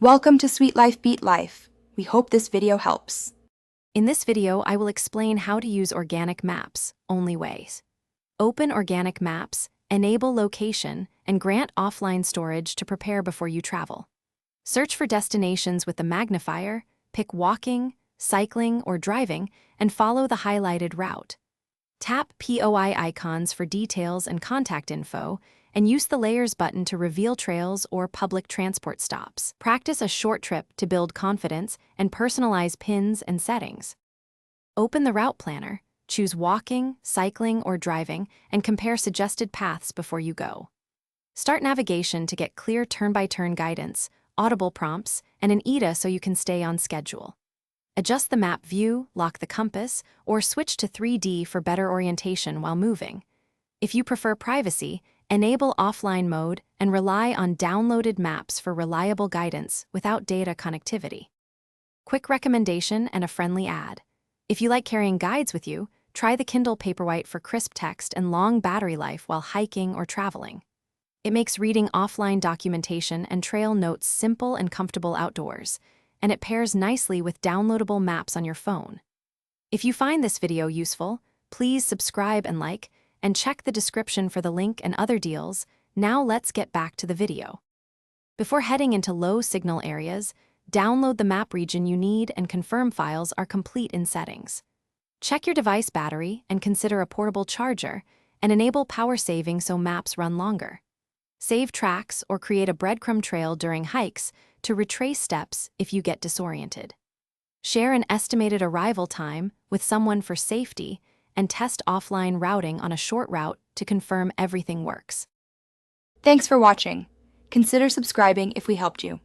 Welcome to Sweet Life Beat Life. We hope this video helps. In this video, I will explain how to use organic maps, only ways. Open organic maps, enable location, and grant offline storage to prepare before you travel. Search for destinations with the magnifier, pick walking, cycling, or driving, and follow the highlighted route. Tap POI icons for details and contact info, and use the Layers button to reveal trails or public transport stops. Practice a short trip to build confidence and personalize pins and settings. Open the route planner, choose walking, cycling, or driving, and compare suggested paths before you go. Start navigation to get clear turn-by-turn guidance, audible prompts, and an ETA so you can stay on schedule. Adjust the map view, lock the compass, or switch to 3D for better orientation while moving. If you prefer privacy, enable offline mode and rely on downloaded maps for reliable guidance without data connectivity. Quick recommendation and a friendly ad. If you like carrying guides with you, try the Kindle Paperwhite for crisp text and long battery life while hiking or traveling. It makes reading offline documentation and trail notes simple and comfortable outdoors, and it pairs nicely with downloadable maps on your phone. If you find this video useful, please subscribe and like, and check the description for the link and other deals. Now let's get back to the video. Before heading into low signal areas, download the map region you need and confirm files are complete in settings. Check your device battery and consider a portable charger, and enable power saving so maps run longer. Save tracks or create a breadcrumb trail during hikes to retrace steps if you get disoriented. Share an estimated arrival time with someone for safety, and test offline routing on a short route to confirm everything works. Thanks for watching. Consider subscribing if we helped you.